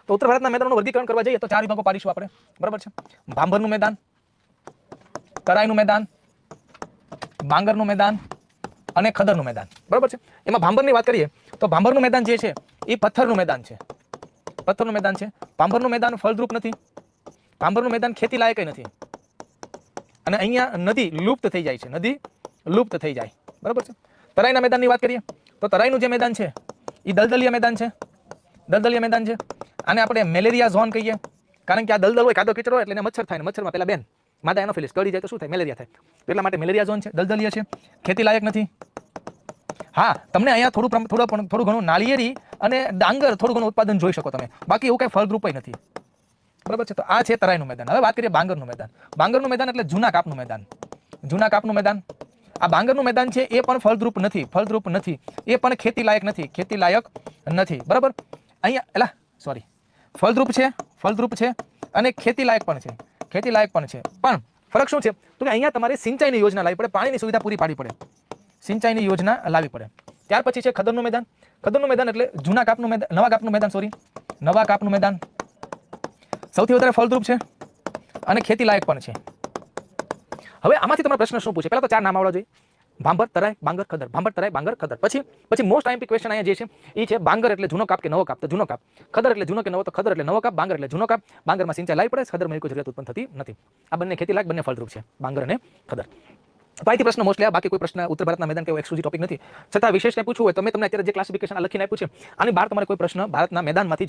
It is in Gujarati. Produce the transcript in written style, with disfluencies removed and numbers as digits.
તો ઉત્તર ભારતના મેદાનોનું વર્ગીકરણ કરવા જઈએ તો 4 વિભાગો પાડીશું આપણે, બરાબર છે. ભાંભરનું મેદાન, તરાઈનું મેદાન, બાંગરનું મેદાન અને ખદરનું મેદાન, બરાબર છે. એમાં ભાંભરની વાત કરીએ તો ભાંભરનું મેદાન જે છે એ પથ્થરનું મેદાન છે, પથ્થરનું મેદાન છે. ભાંભરનું મેદાન ફળદ્રુપ નથી, ભાંભરનું મેદાન ખેતી લાયક નથી, અને અહીંયા નદી લુપ્ત થઈ જાય છે, નદી લુપ્ત થઈ જાય, બરાબર છે. તરાઈના મેદાનની વાત કરીએ તો તરાઈનું જે મેદાન છે એ દલદલિયા મેદાન છે, દલદલિયા મેદાન છે. આને આપણે મેલેરિયા ઝોન કહીએ, કારણ કે આ દલદલ હોય, કાદવ કીચડ હોય એટલે એને મચ્છર થાય, ને મચ્છરમાં પેલા બેન માદા એનોફિલિસ કડી જાય તો શું થાય, મેલેરિયા થાય. એટલા માટે મેલેરિયા ઝોન છે, દલદલિયા છે, ખેતી લાયક નથી. હા, તમને અહીંયા થોડું ઘણું નાળિયેરી અને ડાંગર થોડું ઘણું ઉત્પાદન જોઈ શકો તમે, બાકી એવું કઈ ફળદ્રુપ નથી, બરાબર છે. તો આ છે તરાઈનું મેદાન. હવે વાત કરીએ બાંગરનું મેદાન. બાંગરનું મેદાન એટલે જૂના કાપનું મેદાન, જૂના કાપનું મેદાન. આ બાંગરનું મેદાન છે એ પણ ફળદ્રુપ નથી, ફળદ્રુપ નથી, એ પણ ખેતી લાયક નથી, ખેતી લાયક નથી, બરાબર. અહીંયા સોરી, ફળદ્રુપ છે, ફળદ્રુપ છે અને ખેતી લાયક પણ છે, ખેતી લાયક પણ છે. પણ ફરક શું છે તો કે અહીંયા તમારે સિંચાઈની યોજના લાવવી પડે, પાણીની સુવિધા પૂરી પાડવી પડે, સિંચાઈની યોજના લાવવી પડે. ત્યાર પછી છે ખદરનું મેદાન. ખદરનું મેદાન એટલે જૂના કાપનું મેદાન, નવા કાપનું મેદાન, સોરી, નવા કાપનું મેદાન. સૌથી વધારે ફળદ્રુપ છે અને ખેતી લાયક પણ છે. હવે આમાંથી તમારો પ્રશ્ન શું પૂછે? પહેલા તો 4 નામ આવડવા જોઈએ: ભાંભર, તરાઈ, બાંગર, ખદર. ભાંભર, તરાઈ, બાંગર, ખદર. પછી મોસ્ટ આઈએમપી ક્વેશ્ચન અહીંયા જે છે એ છે બાંગર એટલે જૂનો કાપ કે નવો કાપ? તો જૂનો કાપ. ખદર એટલે જૂનો કે નવો? તો ખદર એટલે નવો કાપ. બાંગર એટલે જૂનો કાપ. બાંગરમાં સિંચાઈ લાવી પડે, ખદરમાં કોઈ જરૂરિયાત ઉત્પન્ન થતી નથી. આ બંને ખેતી લાયક, બંને ફળદ્રુપ છે, બાંગર અને ખદર. તો અહીંથી પ્રશ્ન મોસ્ટલી આ, બાકી કોઈ પ્રશ્ન ઉત્તર ભારતના મેદાન કે એક્સક્લુઝિવ ટોપિક નથી. છતાં વિશેષ કંઈ પૂછવું હોય તો મેં તમને અત્યારે જે ક્લાસિફિકેશન લખીને આપ્યું છે આની બહાર તમારે કોઈ પ્રશ્ન ભારતના મેદાનમાંથી